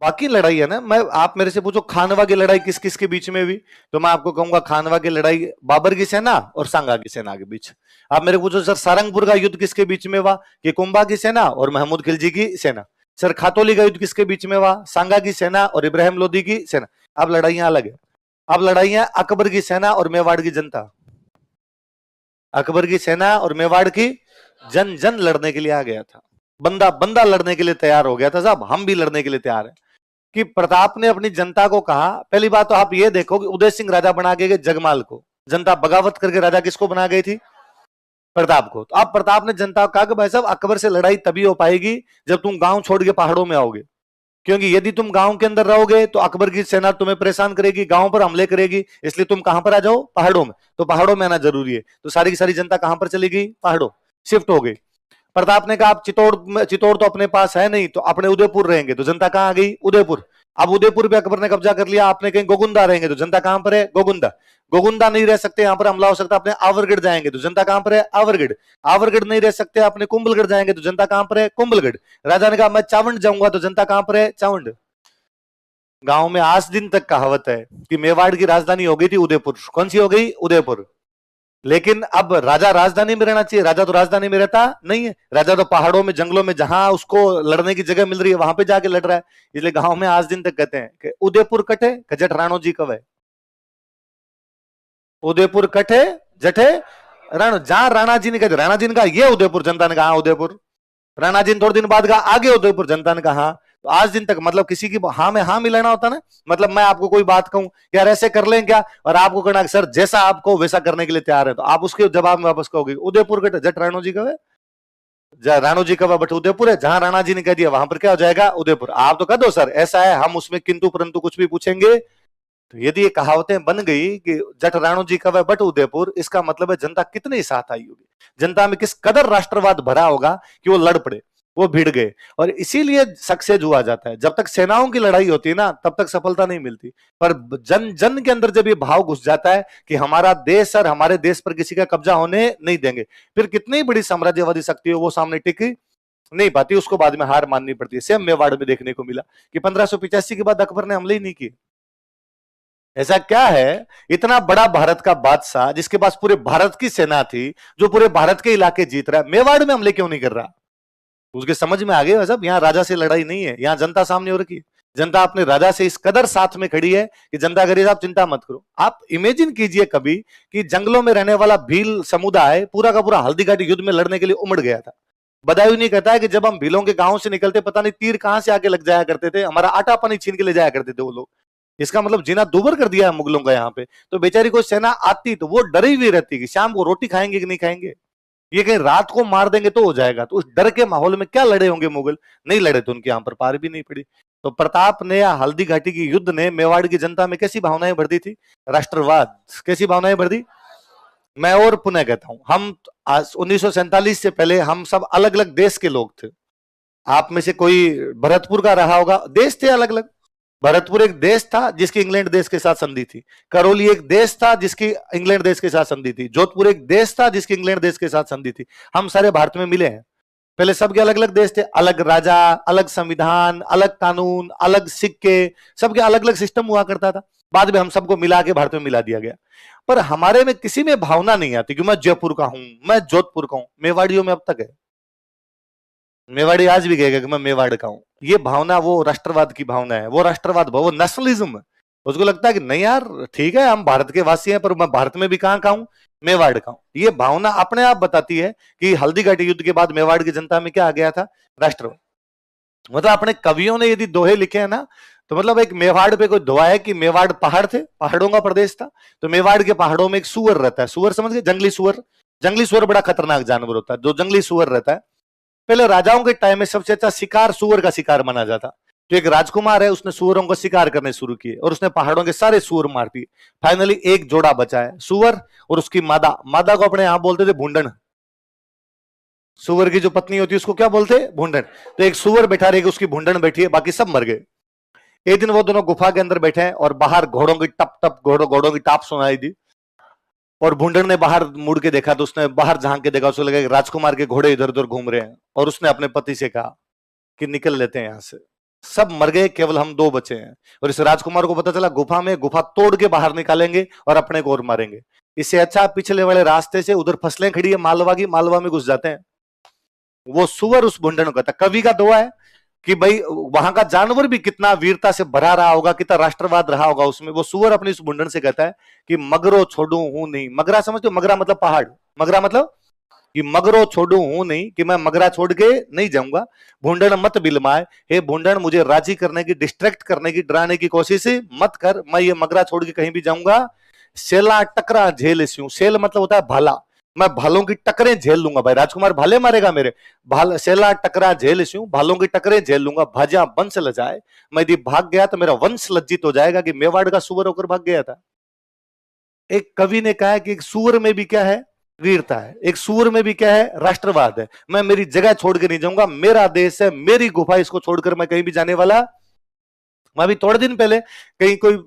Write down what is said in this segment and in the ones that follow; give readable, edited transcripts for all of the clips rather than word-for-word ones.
बाकी लड़ाई है ना, मैं आप मेरे से पूछो खानवा की लड़ाई किस किस के बीच में हुई, तो मैं आपको कहूंगा खानवा की लड़ाई बाबर की सेना और सांगा की सेना के बीच। आप मेरे को पूछो सर सारंगपुर का युद्ध किसके बीच में हुआ, कि कुंभा की सेना और महमूद खिलजी की सेना। सर खातौली का युद्ध किसके बीच में हुआ, सांगा की सेना और इब्राहिम लोदी की सेना। अब लड़ाइयां अलग है। अब लड़ाइयां अकबर की सेना और मेवाड़ की जनता। अकबर की सेना और मेवाड़ की जन जन लड़ने के लिए आ गया था, बंदा बंदा लड़ने के लिए तैयार हो गया था साहब, हम भी लड़ने के लिए तैयार हैं। कि प्रताप ने अपनी जनता को कहा, पहली बात तो आप ये देखो कि उदय सिंह राजा बना के गए जगमाल को, जनता बगावत करके राजा किसको बना गई थी, प्रताप को। तो अब प्रताप ने जनता को कहा कि भाई साहब अकबर से लड़ाई तभी हो पाएगी जब तुम गांव छोड़ के पहाड़ों में आओगे, क्योंकि यदि तुम गांव के अंदर रहोगे तो अकबर की सेना तुम्हें परेशान करेगी, गांव पर हमले करेगी, इसलिए तुम कहां पर आ जाओ, पहाड़ों में। तो पहाड़ों में आना जरूरी है, तो सारी की सारी जनता कहां पर चली गई, पहाड़ों शिफ्ट हो गई। प्रताप ने कहा आप चित्तौड़ तो अपने पास है नहीं, तो अपने उदयपुर रहेंगे, तो जनता कहां आ गई, उदयपुर। अब उदयपुर पे अकबर ने कब्जा कर लिया, आपने कहीं गोगुंदा रहेंगे, तो जनता कहां पर है, गोगुंदा। गोगुंदा नहीं रह सकते, यहां पर हमला हो सकता है, अपने आवरगढ़ जाएंगे, तो जनता कहां पर है, आवरगढ़। आवरगढ़ नहीं रह सकते, अपने कुंभलगढ़ जाएंगे, तो जनता कहां पर है, कुंभलगढ़। राजा ने कहा मैं चावंड जाऊंगा, तो जनता कहां पर है, चावंड। गांव में आज दिन तक कहावत है कि मेवाड़ की राजधानी हो गई थी उदयपुर। कौन सी हो गई, उदयपुर। लेकिन अब राजा राजधानी में रहना चाहिए, राजा तो राजधानी में रहता नहीं है, राजा तो पहाड़ों में जंगलों में जहां उसको लड़ने की जगह मिल रही है वहां पे जाके लड़ रहा है। इसलिए गांव में आज दिन तक कहते हैं कि उदयपुर कटे जट राणो जी कवे, उदयपुर कटे जठे राणो। जहां राणा जी ने कहा, राणा जी ने कहा ये उदयपुर, जनता ने कहा उदयपुर। राणा जी ने थोड़े दिन बाद कहा आगे उदयपुर, जनता ने कहा। तो आज दिन तक मतलब किसी की हाँ में हाँ मिलाना होता ना, मतलब मैं आपको कोई बात कहूं यार ऐसे कर लें क्या, और आपको कहना सर जैसा आपको वैसा करने के लिए तैयार है, तो आप उसके जवाब में वापस कहोगे उदयपुर के जट राणो जी का, राणो जी का बट उदयपुर है, जहां राणा जी ने कह दिया वहां पर क्या हो जाएगा, उदयपुर। आप तो कह दो सर ऐसा है, हम उसमें किंतु परंतु कुछ भी पूछेंगे। तो यदि ये कहावतें बन गई कि जट राणो जी का बट उदयपुर, इसका मतलब है जनता कितने साथ आई होगी, जनता में किस कदर राष्ट्रवाद भरा होगा कि वो लड़ पड़े, वो भिड़ गए। और इसीलिए सक्सेस हुआ जाता है। जब तक सेनाओं की लड़ाई होती है ना तब तक सफलता नहीं मिलती, पर जन जन के अंदर जब ये भाव घुस जाता है कि हमारा देश और हमारे देश पर किसी का कब्जा होने नहीं देंगे, फिर कितनी बड़ी साम्राज्यवादी शक्ति हो वो सामने टिक नहीं पाती, उसको बाद में हार माननी पड़ती है। सेम मेवाड़ में देखने को मिला कि 1585 के बाद अकबर ने हमले ही नहीं किए। ऐसा क्या है, इतना बड़ा भारत का बादशाह जिसके पास पूरे भारत की सेना थी, जो पूरे भारत के इलाके जीत रहा है, मेवाड़ में हमले क्यों नहीं कर रहा। उसके समझ में आ गया साहब यहाँ राजा से लड़ाई नहीं है, यहाँ जनता सामने हो रखी है। जनता अपने राजा से इस कदर साथ में खड़ी है कि जनता कह रही है आप चिंता मत करो। आप इमेजिन कीजिए कभी कि जंगलों में रहने वाला भील समुदाय पूरा का पूरा हल्दी घाटी युद्ध में लड़ने के लिए उमड़ गया था। बदायूं नहीं कहता है कि जब हम भीलों के गांव से निकलते पता नहीं तीर कहां से आके लग जाया करते थे, हमारा आटा पानी छीन के ले जाया करते थे वो लोग। इसका मतलब जीना दूभर कर दिया है मुगलों का यहाँ पे। तो बेचारी कोई सेना आती तो वो डरी हुई रहती कि शाम को रोटी खाएंगे कि नहीं खाएंगे, ये कहीं रात को मार देंगे तो हो जाएगा। तो उस डर के माहौल में क्या लड़े होंगे मुगल, नहीं लड़े तो उनके यहाँ पर पार भी नहीं पड़ी। तो प्रताप ने या हल्दी घाटी की युद्ध ने मेवाड़ की जनता में कैसी भावनाएं भर दी थी, राष्ट्रवाद, कैसी भावनाएं भर दी। मैं और पुनः कहता हूं, हम 1947 से पहले हम सब अलग अलग देश के लोग थे। आप में से कोई भरतपुर का रहा होगा, देश थे अलग अलग। भरतपुर एक देश था जिसकी इंग्लैंड देश के साथ संधि थी, करौली एक देश था जिसकी इंग्लैंड देश के साथ संधि थी, जोधपुर एक देश था जिसकी इंग्लैंड देश के साथ संधि थी। हम सारे भारत में मिले हैं। पहले सबके अलग अलग देश थे, अलग राजा, अलग संविधान, अलग कानून, अलग सिक्के, सबके अलग अलग सिस्टम हुआ करता था। बाद में हम सबको मिला के भारत में मिला दिया गया। पर हमारे में किसी में भावना नहीं आती कि मैं जयपुर का हूं, मैं जोधपुर का हूं। मेवाड़ियों में अब तक है, मेवाड़ी आज भी कहेगा कि मैं मेवाड़ का हूं। ये भावना वो राष्ट्रवाद की भावना है, वो राष्ट्रवाद वो नेशनलिज्म है। उसको लगता है कि नहीं यार ठीक है हम भारत के वासी हैं, पर मैं भारत में भी कहां का हूं, मेवाड़ का हूं। ये भावना अपने आप बताती है कि हल्दी घाटी युद्ध के बाद मेवाड़ की जनता में क्या आ गया था, राष्ट्रवाद। मतलब अपने कवियों ने यदि दोहे लिखे हैं ना, तो मतलब एक मेवाड़ पे कोई दोहा है कि मेवाड़ पहाड़ थे, पहाड़ों का प्रदेश था, तो मेवाड़ के पहाड़ों में एक सुअर रहता है। सुअर समझ गए, जंगली सुअर। जंगली सुअर बड़ा खतरनाक जानवर होता है, जो जंगली सुअर रहता है। पहले राजाओं के टाइम में सबसे अच्छा शिकार सुअर का शिकार माना जाता। तो एक राजकुमार है, उसने सुअरों का शिकार करने शुरू किए और उसने पहाड़ों के सारे सुअर मार दिए। फाइनली एक जोड़ा बचा है, सुअर और उसकी मादा। मादा को अपने यहां बोलते थे भूंडन। सुअर की जो पत्नी होती है उसको क्या बोलते हैं, भूंडन। तो एक सुअर बैठा रहेगी, उसकी भूंडन बैठी है, बाकी सब मर गए। एक दिन वो दोनों गुफा के अंदर बैठे हैं और बाहर घोड़ों की टप टप घोड़ों की टाप सुनाई दी। और भूंडन ने बाहर मुड़ के देखा, तो उसने बाहर झांक के देखा, उसको लगा कि राजकुमार के घोड़े इधर उधर घूम रहे हैं। और उसने अपने पति से कहा कि निकल लेते हैं यहां से, सब मर गए, केवल हम दो बचे हैं। और इस राजकुमार को पता चला गुफा में, गुफा तोड़ के बाहर निकालेंगे और अपने को और मारेंगे। इससे अच्छा पिछले वाले रास्ते से, उधर फसलें खड़ी है मालवा की, मालवा में घुस जाते हैं। वो सुअर उस भुंडन को कहता, कवि का दुआ है कि भाई वहां का जानवर भी कितना वीरता से भरा रहा होगा, कितना राष्ट्रवाद रहा होगा उसमें। वो सुअर अपनी उस भुंडन से कहता है कि मगरो छोड़ू हूं नहीं। मगरा समझते हो? मगरा मतलब पहाड़। मगरा मतलब कि मगरो छोड़ू हूं नहीं, कि मैं मगरा छोड़ के नहीं जाऊंगा। भूंडन मत बिलमाए, हे भूंडन मुझे राजी करने की, डिस्ट्रैक्ट करने की, डराने की कोशिश मत कर, मैं ये मगरा छोड़ के कहीं भी जाऊंगा। सेला टकरा झेल स्यूं, सेल मतलब होता है भाला, मैं भालों की टकरें झेल लूंगा। भाई राजकुमार भाले मारेगा मेरे, भाल सेला टकरा झेल स्यूं, भालों की टकरें झेल लूंगा। भाजा वंश लजाए, मैं यदि भाग गया तो मेरा वंश लज्जित हो जाएगा कि मेवाड़ का सुअर होकर भाग गया था। एक कवि ने कहा कि एक सुअर में भी क्या है? वीरता है। एक सुअर में भी क्या है? राष्ट्रवाद है। मैं मेरी जगह छोड़ के नहीं जाऊंगा, मेरा देश है, मेरी गुफा, इसको छोड़कर मैं कहीं भी जाने वाला। मैं अभी थोड़े दिन पहले कहीं कोई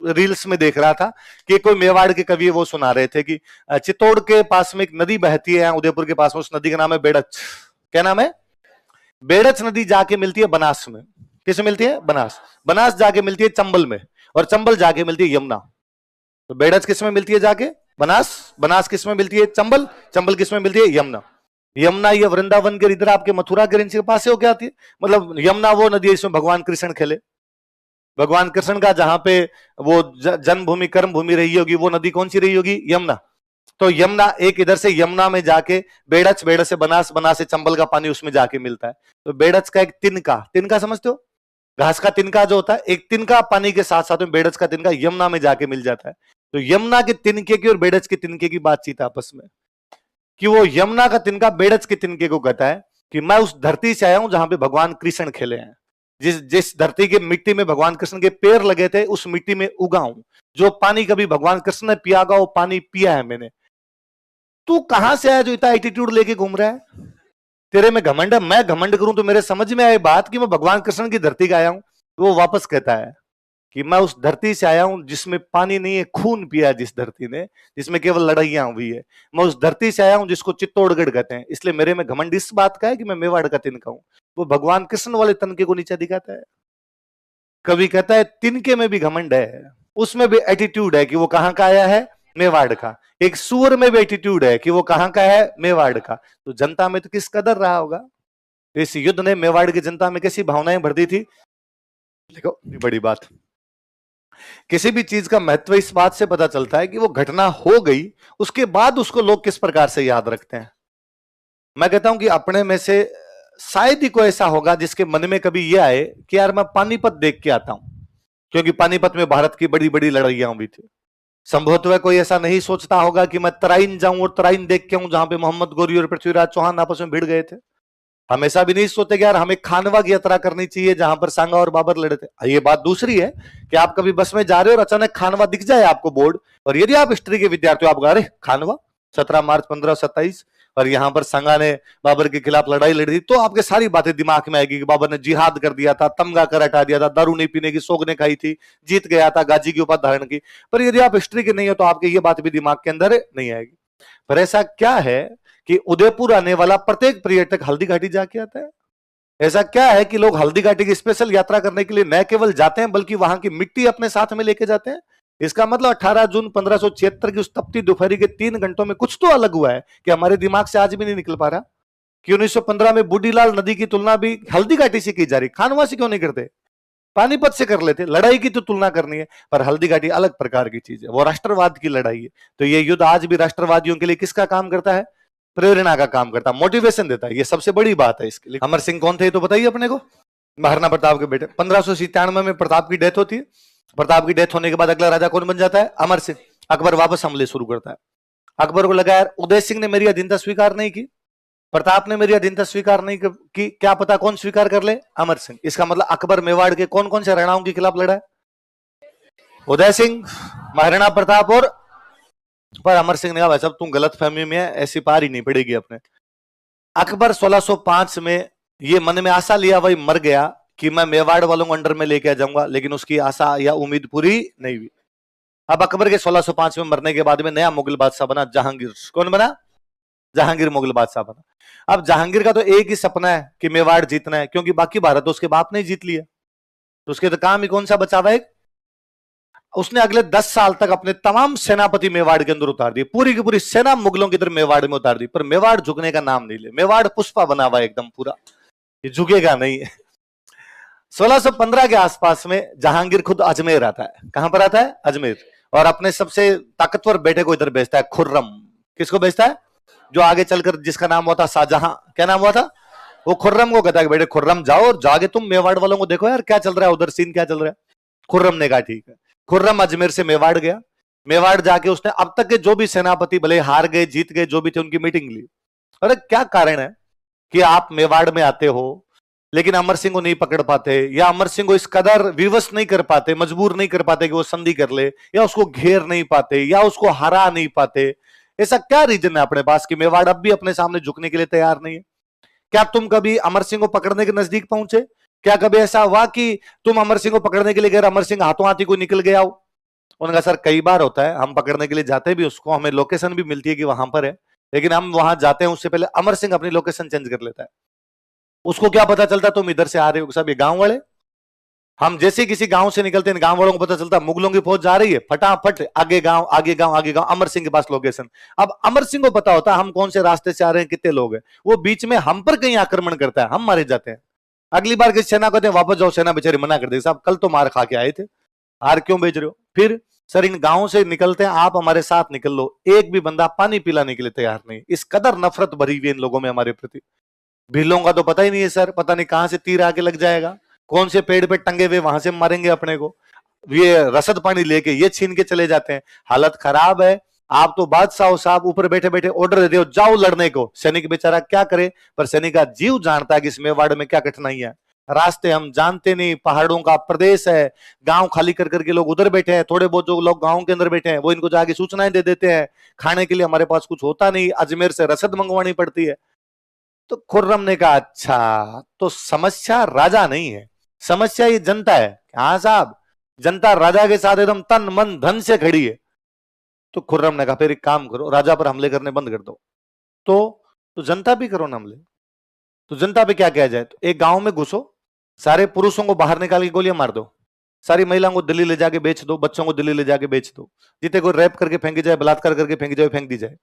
रील्स में देख रहा था कि कोई मेवाड़ के कवि वो सुना रहे थे कि चित्तौड़ के पास में एक नदी बहती है, उदयपुर के पास में, उस नदी का नाम है बेड़च। क्या नाम है? बेड़च नदी जाके मिलती है बनास में। किसमें मिलती है? बनास। बनास जाके मिलती है चंबल में, और चंबल जाके मिलती है यमुना। तो बेड़च किसमें मिलती है जाके? बनास। बनास किसमें मिलती है? चंबल। चंबल किसमें मिलती है? यमुना। यमुना ये वृंदावन के इधर आपके मथुरा के रेंज के पास से होके आती है। मतलब यमुना वो नदी है इसमें भगवान कृष्ण खेले। भगवान कृष्ण का जहां पे वो जन्मभूमि, कर्म भूमि रही होगी, वो नदी कौन सी रही होगी? यमुना। तो यमुना एक इधर से यमुना में जाके बेड़च, बेड़च से बनास, बनास से चंबल का पानी उसमें जाके मिलता है। तो बेड़च का एक तिनका, तिनका समझते हो? घास का तिनका जो होता है, एक तिनका पानी के साथ साथ में बेड़च का तिनका यमुना में जाके मिल जाता है। तो यमुना के तिनके की और बेड़च के तिनके की बातचीत आपस में, कि वो यमुना का तिनका बेड़च के तिनके को कहता है कि मैं उस धरती से आया हूं जहां पे भगवान कृष्ण खेले हैं। जिस जिस धरती की मिट्टी में भगवान कृष्ण के पैर लगे थे, उस मिट्टी में उगा हूं। जो पानी कभी भगवान कृष्ण ने पिया होगा, वो पानी पिया है मैंने। तू कहां से आया जो इतना एटीट्यूड लेके घूम रहा है? तेरे में घमंड है? मैं घमंड करूं तो मेरे समझ में आए बात कि मैं भगवान कृष्ण की धरती का आया हूं। तो वो वापस कहता है कि मैं उस धरती से आया हूं जिसमें पानी नहीं है, खून पिया है जिस धरती ने, जिसमें केवल लड़ाइयां हुई है। मैं उस धरती से आया हूं जिसको चित्तौड़गढ़ कहते हैं। इसलिए मेरे में घमंड इस बात का है कि मैं मेवाड़ का तिनका हूं। वो भगवान कृष्ण वाले तनके को नीचा दिखाता है। कवि कहता है तिनके में भी घमंड है, उसमें भी एटीट्यूड है कि वो कहां का आया है? मेवाड़ का। एक सुअर में भी एटीट्यूड है कि वो कहां का है? मेवाड़ का। तो जनता में तो किस कदर रहा होगा? इस युद्ध ने मेवाड़ की जनता में कैसी भावनाएं भर दी थी। देखो बड़ी बात, किसी भी चीज का महत्व इस बात से पता चलता है कि वो घटना हो गई, उसके बाद उसको लोग किस प्रकार से याद रखते हैं। मैं कहता हूं कि अपने में से शायद ही कोई ऐसा होगा जिसके मन में कभी यह आए कि यार मैं पानीपत देख के आता हूं, क्योंकि पानीपत में भारत की बड़ी बड़ी लड़ाइयां हुई थी। संभवतः कोई ऐसा नहीं सोचता होगा कि मैं तराइन जाऊं और तराइन देख के आऊं जहां पे मोहम्मद गोरी और पृथ्वीराज चौहान आपस में भिड़ गए थे। हमेशा भी नहीं सोचते कि यार हमें खानवा की यात्रा करनी चाहिए जहां पर सांगा और बाबर लड़े थे। ये बात दूसरी है कि आप कभी बस में जा रहे हो और अचानक खानवा दिख जाए आपको बोर्ड, और यदि आप हिस्ट्री के विद्यार्थी हो, आप अरे खानवा 17 मार्च 1527 और यहां पर संगा ने बाबर के खिलाफ लड़ाई लड़ी थी, तो आपके सारी बातें दिमाग में आएगी कि बाबर ने जिहाद कर दिया था, तमगा कर हटा दिया था, दारू नहीं पीने की सौगंध खाई थी, जीत गया था, गाजी की उपाधि धारण की। पर यदि आप हिस्ट्री के नहीं हो तो आपके ये बात भी दिमाग के अंदर नहीं आएगी। पर ऐसा क्या है कि उदयपुर आने वाला प्रत्येक पर्यटक हल्दी घाटी जाके आता है? ऐसा क्या है कि लोग हल्दी घाटी की स्पेशल यात्रा करने के लिए न केवल जाते हैं बल्कि वहां की मिट्टी अपने साथ में लेके जाते हैं? इसका मतलब 18 जून 1576 की उस तपती दोपहरी के 3 घंटों में कुछ तो अलग हुआ है कि हमारे दिमाग से आज भी नहीं निकल पा रहा कि 1915 में बूढ़ीलाल नदी की तुलना भी हल्दी घाटी से की जा रही। खानवा से क्यों नहीं करते? पानीपत से कर लेते। लड़ाई की तो तुलना करनी है, पर हल्दी घाटी अलग प्रकार की चीज है, वो राष्ट्रवाद की लड़ाई है। तो ये युद्ध आज भी राष्ट्रवादियों के लिए किसका काम करता है? प्रेरणा का काम करता है, मोटिवेशन देता है। ये सबसे बड़ी बात है इसके लिए। अमर सिंह कौन थे तो बताइए अपने को? महाराणा प्रताप के बेटे। 1597 में प्रताप की डेथ होती है। प्रताप की डेथ होने के बाद अगला राजा कौन बन जाता है? अमर सिंह। अकबर वापस हमले शुरू करता है। अकबर को लगा यार उदय सिंह ने मेरी अधीनता स्वीकार नहीं की, प्रताप ने मेरी अधीनता स्वीकार नहीं की, क्या पता कौन स्वीकार कर ले? अमर सिंह। इसका मतलब अकबर मेवाड़ के कौन कौन से राणाओं के खिलाफ लड़ा है? उदय सिंह, महाराणा प्रताप और। पर अमर सिंह ने कहा भाई साहब तुम गलत फहमी में है, ऐसी पार ही नहीं पड़ेगी अपने। अकबर 1605 में ये मन में आशा लिया, वही मर गया कि मैं मेवाड़ वालों को अंडर में लेके आ जाऊंगा, लेकिन उसकी आशा या उम्मीद पूरी नहीं हुई। अब अकबर के 1605 में मरने के बाद में नया मुगल बादशाह बना जहांगीर। कौन बना? जहांगीर मुगल बादशाह बना। अब जहांगीर का तो एक ही सपना है कि मेवाड़ जीतना है, क्योंकि बाकी भारत तो उसके बाप ने जीत लिया। तो उसके तो काम ही कौन सा बचा हुआ है? उसने अगले 10 साल तक अपने तमाम सेनापति मेवाड़ के अंदर उतार दिए, पूरी की पूरी सेना मुगलों की तरफ मेवाड़ में उतार दी, पर मेवाड़ झुकने का नाम नहीं ले। मेवाड़ पुष्पा बना हुआ है एकदम पूरा, ये झुकेगा नहीं। 1615 के आसपास में जहांगीर खुद अजमेर आता है। कहां पर आता है? अजमेर। और अपने सबसे ताकतवर बेटे को इधर भेजता है, खुर्रम। किसको भेजता है? जो आगे चलकर जिसका नाम हुआ था शाहजहां। क्या नाम हुआ था? वो खुर्रम को कहता है बेटे खुर्रम जाओ और जाके तुम मेवाड़ वालों को देखो यार क्या चल रहा है उधर, सीन क्या चल रहा है। खुर्रम ने कहा ठीक है। खुर्रम अजमेर से मेवाड़ गया। मेवाड़ जाके उसने अब तक के जो भी सेनापति भले हार गए जीत गए जो भी थे उनकी मीटिंग ली। अरे क्या कारण है कि आप मेवाड़ में आते हो लेकिन अमर सिंह को नहीं पकड़ पाते, या अमर सिंह को इस कदर विवश नहीं कर पाते, मजबूर नहीं कर पाते कि वो संधि कर ले, या उसको घेर नहीं पाते, या उसको हरा नहीं पाते? ऐसा क्या रीजन है अपने पास कि मेवाड़ अब भी अपने सामने झुकने के लिए तैयार नहीं है? क्या तुम कभी अमर सिंह को पकड़ने के नजदीक पहुंचे? क्या कभी ऐसा हुआ कि तुम अमर सिंह को पकड़ने के लिए गए, अमर सिंह हाथों हाथी को निकल गया हो? उन्होंने कहा सर कई बार होता है, हम पकड़ने के लिए जाते भी उसको, हमें लोकेशन भी मिलती है कि वहां पर है, लेकिन हम वहां जाते हैं उससे पहले अमर सिंह अपनी लोकेशन चेंज कर लेता है। उसको क्या पता चलता तुम इधर से आ रहे हो? सब ये गांव वाले, हम जैसे किसी गांव से निकलते हैं गांव वालों को पता चलता मुगलों की फौज जा रही है, फटाफट आगे गांव आगे गांव आगे गांव, अमर सिंह के पास लोकेशन। अब अमर सिंह को पता होता हम कौन से रास्ते से आ रहे हैं, कितने लोग हैं, वो बीच में हम पर कहीं आक्रमण करता है, हम मारे जाते हैं। अगली बार किसी सेना कहते हैं वापस जाओ, सेना बेचारी मना कर देगी साहब कल तो मार खा के आए थे, हार क्यों भेज रहे हो? फिर सर इन गांव से निकलते हैं, आप हमारे साथ निकल लो। एक भी बंदा पानी पिलाने के लिए तैयार नहीं। इस कदर नफरत भरी हुई इन लोगों में हमारे प्रति। भीलों का तो पता ही नहीं है सर, पता नहीं कहां से तीर आके लग जाएगा, कौन से पेड़ पे टंगे हुए वहां से मारेंगे अपने को। ये रसद पानी लेके ये छीन के चले जाते हैं। हालत खराब है। आप तो बादशाह हो साहब, ऊपर बैठे बैठे ऑर्डर देते हो जाओ लड़ने को। सैनिक बेचारा क्या करे, पर सैनिक का जीव जानता है कि इस मेवाड़ में क्या कठिनाई है। रास्ते हम जानते नहीं, पहाड़ों का प्रदेश है, गांव खाली कर करके लोग उधर बैठे हैं, थोड़े बहुत जो लोग गांव के अंदर बैठे हैं वो इनको जाके सूचनाएं दे देते हैं। खाने के लिए हमारे पास कुछ होता नहीं, अजमेर से रसद मंगवानी पड़ती है। तो खुर्रम ने कहा अच्छा तो समस्या राजा नहीं है, समस्या ये जनता है। हाँ साहब, जनता राजा के साथ एकदम तन मन धन से खड़ी है। तो खुर्रम ने कहा फिर एक काम करो, राजा पर हमले करने बंद कर दो। तो जनता भी करो ना हमले। तो जनता पे क्या किया जाए? तो एक गांव में घुसो, सारे पुरुषों को बाहर निकाल के गोलियां मार दो, सारी महिलाओं को दिल्ली ले जाके बेच दो, बच्चों को दिल्ली ले जाके बेच दो, जितने को रेप करके फेंकी जाए, बलात्कार करके फेंकी जाए, फेंक दी जाए।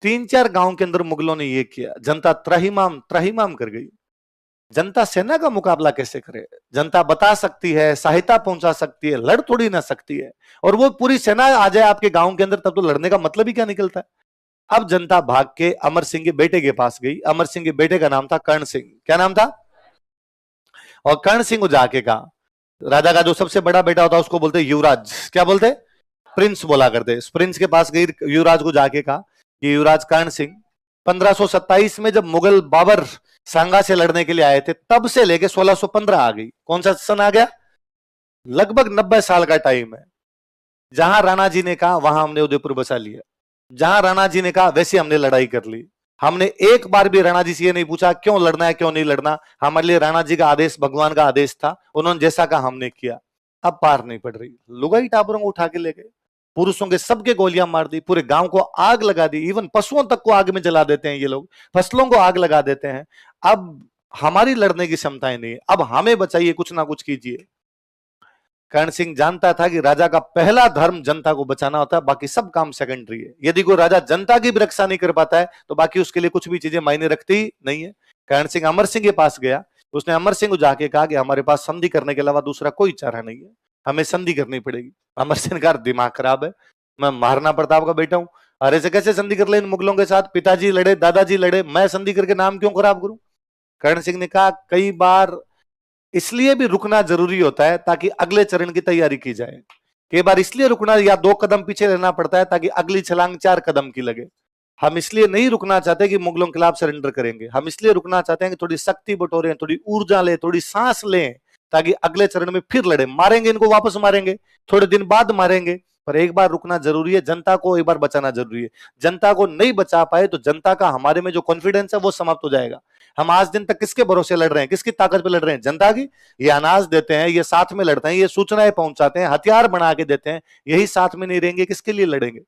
3-4 गांव के अंदर मुगलों ने ये किया, जनता त्रहिमाम त्रहिमाम कर गई। जनता सेना का मुकाबला कैसे करे? जनता बता सकती है, सहायता पहुंचा सकती है, लड़ थोड़ी ना सकती है। और वो पूरी सेना आ जाए आपके गांव के अंदर तब तो लड़ने का मतलब ही क्या निकलता है? अब जनता भाग के अमर सिंह के बेटे के पास गई। अमर सिंह के बेटे का नाम था कर्ण सिंह। क्या नाम था? और कर्ण सिंह को जाके कहा, राजा का जो सबसे बड़ा बेटा होता उसको बोलते युवराज। क्या बोलते? प्रिंस बोला करते। इस प्रिंस के पास गई, युवराज को जाके कहा कि युवराज कर्ण सिंह 1527 में जब मुगल बाबर सांगा से लड़ने के लिए आए थे तब से लेके 1615 आ गई। कौन सा सन आ गया? लगभग 90 साल का टाइम है। जहां राणा जी ने कहा वहां हमने उदयपुर बसा लिया, जहां राणा जी ने कहा वैसे हमने लड़ाई कर ली। हमने एक बार भी राणा जी से ये नहीं पूछा क्यों लड़ना है क्यों नहीं लड़ना। हमारे लिए राणा जी का आदेश भगवान का आदेश था, उन्होंने जैसा कहा हमने किया। अब पार नहीं पड़ रही, लुगाई टाबरों को उठा के ले गए, पुरुषों के सबके गोलियां मार दी, पूरे गांव को आग लगा दी, इवन पशुओं तक को आग में जला देते हैं ये लोग, फसलों को आग लगा देते हैं। अब हमारी लड़ने की क्षमताएं नहीं है, अब हमें बचाइए, कुछ ना कुछ कीजिए। कर्ण सिंह जानता था कि राजा का पहला धर्म जनता को बचाना होता है, बाकी सब काम सेकेंडरी है। यदि कोई राजा जनता की भी रक्षा नहीं कर पाता है तो बाकी उसके लिए कुछ भी चीजें मायने रखती नहीं है। कर्ण सिंह अमर सिंह के पास गया, उसने अमर सिंह को जाके कहा कि हमारे पास संधि करने के अलावा दूसरा कोई चारा नहीं है, हमें संधि करनी पड़ेगी। अमर सिंह का दिमाग खराब है, मैं महाराणा प्रताप का बेटा हूं, अरे से कैसे संधि कर ले इन मुगलों के साथ? पिताजी लड़े, दादाजी लड़े, मैं संधि करके नाम क्यों खराब करूं? कर्ण सिंह ने कहा कई बार इसलिए भी रुकना जरूरी होता है ताकि अगले चरण की तैयारी की जाए। कई बार इसलिए रुकना या 2 कदम पीछे रहना पड़ता है ताकि अगली छलांग 4 कदम की लगे। हम इसलिए नहीं रुकना चाहते कि मुगलों के खिलाफ सरेंडर करेंगे, हम इसलिए रुकना चाहते हैं कि थोड़ी शक्ति बटोरें, थोड़ी ऊर्जा लें, थोड़ी सांस लें, ताकि अगले चरण में फिर लड़े। मारेंगे इनको, वापस मारेंगे, थोड़े दिन बाद मारेंगे, पर एक बार रुकना जरूरी है। जनता को एक बार बचाना जरूरी है। जनता को नहीं बचा पाए तो जनता का हमारे में जो कॉन्फिडेंस है वो समाप्त हो जाएगा। हम आज दिन तक किसके भरोसे लड़ रहे हैं, किसकी ताकत पे लड़ रहे हैं? जनता की। ये अनाज देते हैं, ये साथ में लड़ते हैं, ये सूचनाएं पहुंचाते हैं, हथियार बना के देते हैं, यही साथ में नहीं रहेंगे किसके लिए लड़ेंगे?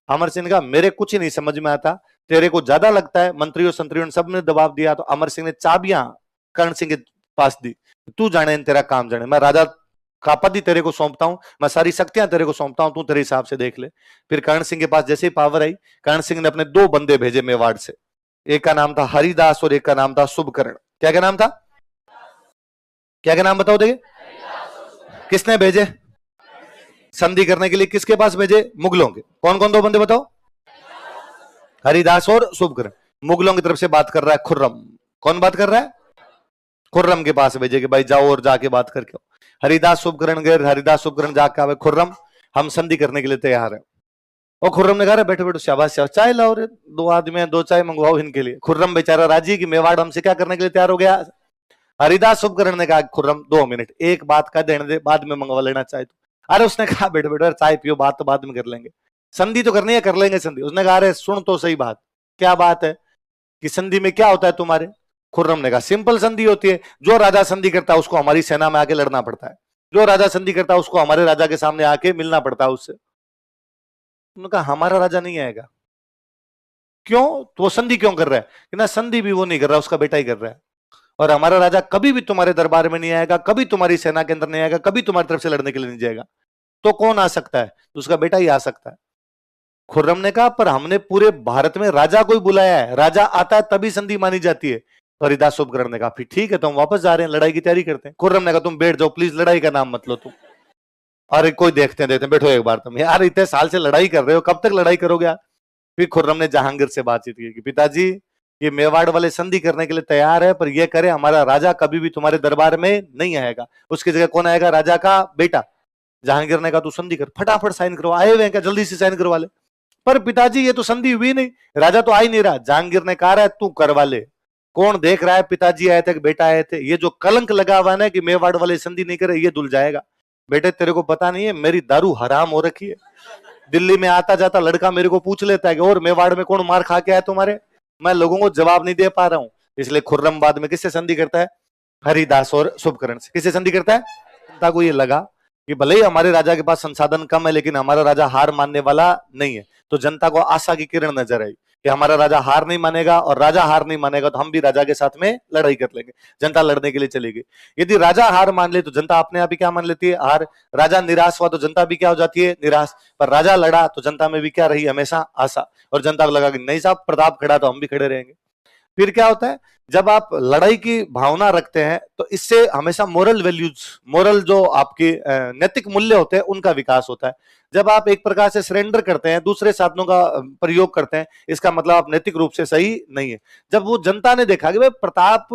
अमर सिंह ने कहा मेरे कुछ ही नहीं समझ में आता, तेरे को ज्यादा लगता है। मंत्रियों संतरियों ने सबने दबाव दिया तो अमर सिंह ने चाबियां कर्ण सिंह के पास दी, तू जाने तेरा काम जाने, मैं राजा का पद ही तेरे को सौंपता हूं, मैं सारी शक्तियां तेरे को सौंपता हूं, तू तेरे हिसाब से देख ले। फिर कर्ण सिंह के पास जैसे ही पावर आई, कर्ण सिंह ने अपने 2 बंदे भेजे मेवाड़ से। एक का नाम था हरिदास और एक का नाम था शुभकर्ण। क्या क्या नाम था? क्या क्या नाम बताओ देखिए। किसने भेजे संधि करने के लिए? किसके पास भेजे? मुगलों के। कौन कौन 2 बंदे बताओ? हरिदास और शुभकर्ण। मुगलों की तरफ से बात कर रहा है खुर्रम। कौन बात कर रहा है? खुर्रम के पास भेजे कि भाई जाओ और जाके बात करके आओ। हरिदास शुभकर्ण गए, हरिदास शुभकर्ण जाके आवे, खुर्रम हम संधि करने के लिए तैयार है। और खुर्रम ने कहा बैठो बैठो, शाबाश शाबाश, चाय लाओ रे, 2 आदमी हैं, 2 चाय मंगवाओ इनके लिए। खुर्रम बेचारा राजी कि मेवाड़ हमसे क्या करने के लिए तैयार हो गया। हरिदास शुभकर्ण ने कहा खुर्रम 2 मिनट, एक बात का देने दे, बाद में मंगवा लेना चाहे तो। अरे उसने कहा बैठो बैठो चाय पियो, बात तो बाद में कर लेंगे, संधि तो करनी है, कर लेंगे संधि। उसने कहा अरे सुन तो सही बात, क्या बात है कि संधि में क्या होता है तुम्हारे? खुर्रम ने कहा सिंपल संधि होती है, जो राजा संधि करता है उसको हमारी सेना में आके लड़ना पड़ता है, जो राजा संधि करता है उसको हमारे राजा के सामने आके मिलना पड़ता है उससे। उन्होंने कहा हमारा राजा नहीं आएगा। क्यों? तो वो संधि क्यों कर रहा है? कि ना संधि भी वो नहीं कर रहा, उसका बेटा ही कर रहा है, और हमारा राजा कभी भी तुम्हारे दरबार में नहीं आएगा, कभी तुम्हारी सेना के अंदर नहीं आएगा, कभी तुम्हारी तरफ से लड़ने के लिए नहीं जाएगा। तो कौन आ सकता है? तो उसका बेटा ही आ सकता है। खुर्रम ने कहा पर हमने पूरे भारत में राजा को ही बुलाया है, राजा आता है तभी संधि मानी जाती है। तो हरिदास शुभकर्ण ने कहा फिर ठीक है, तो हम वापस जा रहे हैं, लड़ाई की तैयारी करते हैं। खुर्रम ने कहा तुम बैठ जाओ प्लीज, लड़ाई का नाम मत लो तुम। अरे कोई देखते हैं देखते हैं, बैठो एक बार तुम, यार इतने साल से लड़ाई कर रहे हो, कब तक लड़ाई करोगे यार? फिर खुर्रम ने जहांगीर से बातचीत की कि पिताजी ये मेवाड़ वाले संधि करने के लिए तैयार है, पर यह करे हमारा राजा कभी भी तुम्हारे दरबार में नहीं आएगा, उसकी जगह कौन आएगा? राजा का बेटा। जहांगीर ने कहा तू संधि कर, फटाफट साइन करवा, आए हुए हैं क्या, जल्दी से साइन करवा ले। पर पिताजी ये तो संधि हुई नहीं, राजा तो आ ही नहीं रहा। जहांगीर ने कहा तू करवा ले, कौन देख रहा है, पिताजी आए थे कि बेटा आए थे, ये जो कलंक लगा हुआ है कि मेवाड़ वाले संधि नहीं करे, ये धुल जाएगा। बेटे तेरे को पता नहीं है मेरी दारू हराम हो रखी है, दिल्ली में आता जाता लड़का मेरे को पूछ लेता है कि और मेवाड़ में कौन मार खा के आया तुम्हारे, मैं लोगों को जवाब नहीं दे पा रहा हूं। इसलिए खुर्रम बाद में किससे संधि करता है? हरिदास और शुभकर्ण से। किससे संधि करता है? जनता को ये लगा कि भले ही हमारे राजा के पास संसाधन कम है, लेकिन हमारा राजा हार मानने वाला नहीं है। तो जनता को आशा की किरण नजर आई कि हमारा राजा हार नहीं मानेगा, और राजा हार नहीं मानेगा तो हम भी राजा के साथ में लड़ाई कर लेंगे। जनता लड़ने के लिए चलेगी। यदि राजा हार मान ले तो जनता अपने आप ही क्या मान लेती है? हार। राजा निराश हुआ तो जनता भी क्या हो जाती है? निराश। पर राजा लड़ा तो जनता में भी क्या रही? हमेशा आशा। और जनता को लगा कि नहीं साहब, प्रताप खड़ा तो हम भी खड़े रहेंगे। फिर क्या होता है, जब आप लड़ाई की भावना रखते हैं तो इससे हमेशा मोरल वैल्यूज, मोरल जो आपके नैतिक मूल्य होते हैं उनका विकास होता है। जब आप एक प्रकार से सरेंडर करते हैं, दूसरे साधनों का प्रयोग करते हैं, इसका मतलब आप नैतिक रूप से सही नहीं है। जब वो जनता ने देखा कि भाई प्रताप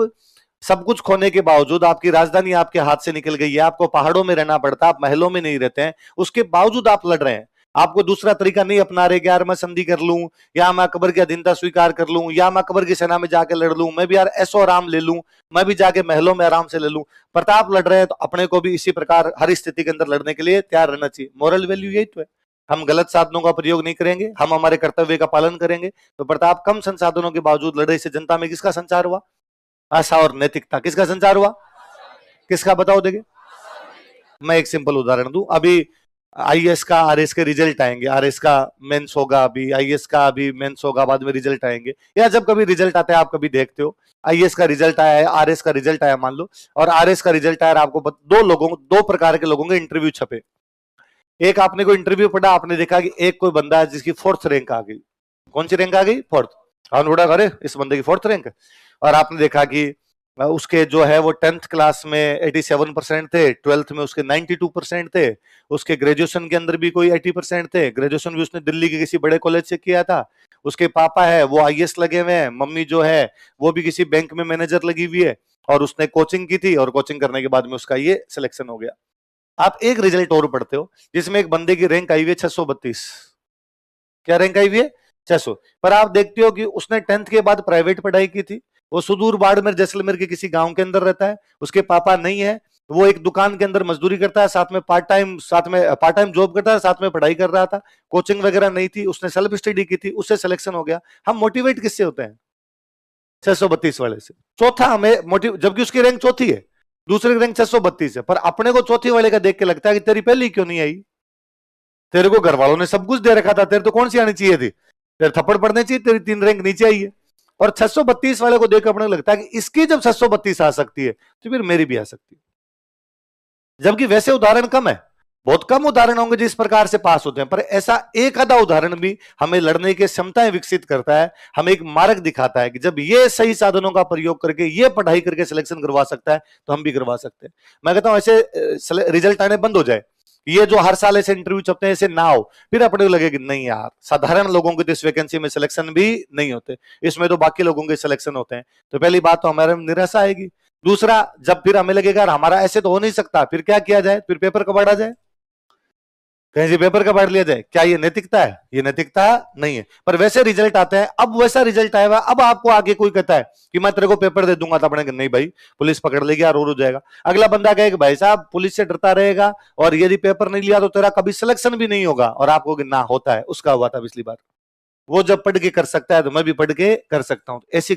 सब कुछ खोने के बावजूद, आपकी राजधानी आपके हाथ से निकल गई है, आपको पहाड़ों में रहना पड़ता है, आप महलों में नहीं रहते हैं, उसके बावजूद आप लड़ रहे हैं, आपको दूसरा तरीका नहीं अपना रहे कि यार मैं संधि कर लूं, या मैं अकबर की अधीनता स्वीकार कर लूं, या मैं अकबर की सेना में जाके लड़ लूं, मैं भी यार ऐसो आराम ले लूं, मैं भी जाके महलों में आराम से ले लूं। प्रताप लड़ रहे हैं तो अपने को भी इसी प्रकार हर स्थिति के अंदर लड़ने के लिए तैयार रहना चाहिए। मोरल वैल्यू यही तो है। हम गलत साधनों का प्रयोग नहीं करेंगे, हम हमारे कर्तव्य का पालन करेंगे। तो प्रताप कम संसाधनों के बावजूद लड़े से जनता में किसका संचार हुआ? आशा और नैतिकता। किसका संचार हुआ? किसका बताओ देखिए। मैं एक सिंपल उदाहरण दूं, अभी आईएएस का आरएस के रिजल्ट आएंगे, आरएस का मेंस होगा, अभी आईएएस का अभी मेंस होगा, बाद में रिजल्ट आएंगे, या जब कभी रिजल्ट आता है आप कभी देखते हो, आईएएस का रिजल्ट आया है, आरएस का रिजल्ट आया मान लो, और आरएस का रिजल्ट आया, आपको दो प्रकार के लोगों के इंटरव्यू छपे। एक आपने कोई इंटरव्यू पढ़ा, आपने देखा कि एक कोई बंदा है जिसकी 4th रैंक आ गई। कौन सी रैंक आ गई? 4th। आपने पढ़ा अरे इस बंदे की 4th रैंक है। और आपने देखा कि उसके जो है वो 10th क्लास में 87% थे, 12th में उसके 92% थे, उसके ग्रेजुएशन के अंदर भी कोई 80% थे, ग्रेजुएशन भी उसने दिल्ली के किसी बड़े कॉलेज से किया था, उसके पापा है वो आईएएस लगे हुए हैं, मम्मी जो है वो भी किसी बैंक में मैनेजर लगी हुई है, और उसने कोचिंग की थी, और कोचिंग करने के बाद में उसका ये सिलेक्शन हो गया। आप एक रिजल्ट और पढ़ते हो जिसमें एक बंदे की रैंक आई हुई है 632। क्या रैंक आई हुई है? 600। पर आप देखते हो कि उसने 10th के बाद प्राइवेट पढ़ाई की थी, वो सुदूर बाड़मेर जैसलमेर के किसी गांव के अंदर रहता है, उसके पापा नहीं है, वो एक दुकान के अंदर मजदूरी करता है, साथ में पार्ट टाइम जॉब करता है, साथ में पढ़ाई कर रहा था, कोचिंग वगैरह नहीं थी, उसने सेल्फ स्टडी की थी, उससे सिलेक्शन हो गया। हम मोटिवेट किससे होते हैं? 632 वाले से। चौथा हमें मोटिव, जबकि उसकी रैंक चौथी है, दूसरी रैंक 632 है, पर अपने को चौथी वाले का देख के लगता है कि तेरी पहली क्यों नहीं आई? तेरे को घर वालों ने सब कुछ दे रखा था, तेरे तो कौन सी आनी चाहिए थी, तेरे थप्पड़ पड़ने चाहिए, तेरी 3 रैंक नीचे आई है। और 632 वाले को देखकर अपने लगता है कि इसकी जब 632 आ सकती है तो फिर मेरी भी आ सकती है, जबकि वैसे उदाहरण कम है, बहुत कम उदाहरण होंगे जिस प्रकार से पास होते हैं, पर ऐसा एक आधा उदाहरण भी हमें लड़ने की क्षमताएं विकसित करता है, हमें एक मार्ग दिखाता है कि जब ये सही साधनों का प्रयोग करके ये पढ़ाई करके सिलेक्शन करवा सकता है तो हम भी करवा सकते हैं। मैं कहता हूं ऐसे रिजल्ट आने बंद हो जाए, ये जो हर साल ऐसे इंटरव्यू चलते हैं ऐसे ना हो, फिर अपने को लगे कि नहीं यार साधारण लोगों के तो इस वैकेंसी में सिलेक्शन भी नहीं होते, इसमें तो बाकी लोगों के सिलेक्शन होते हैं, तो पहली बात तो हमारे निराशा आएगी। दूसरा, जब फिर हमें लगेगा हमारा ऐसे तो हो नहीं सकता, फिर क्या किया जाए, फिर पेपर कबाड़ा जाए, कहीं से पेपर कबाड़ लिया जाए, क्या ये नैतिकता है? ये नैतिकता नहीं है। पर वैसे रिजल्ट आते हैं, अब वैसा रिजल्ट आएगा, अब आपको आगे कोई कहता है कि मैं तेरे को पेपर दे दूंगा, तो अपने नहीं भाई पुलिस पकड़ लेगी और हो जाएगा। अगला बंदा कहेगा भाई साहब पुलिस से डरता रहेगा और यदि पेपर नहीं लिया तो तेरा कभी सिलेक्शन भी नहीं होगा, और आपको ना होता है, उसका हुआ था पिछली बार। वो जब पढ़ के कर सकता है तो मैं भी पढ़ के कर सकता हूं। ऐसी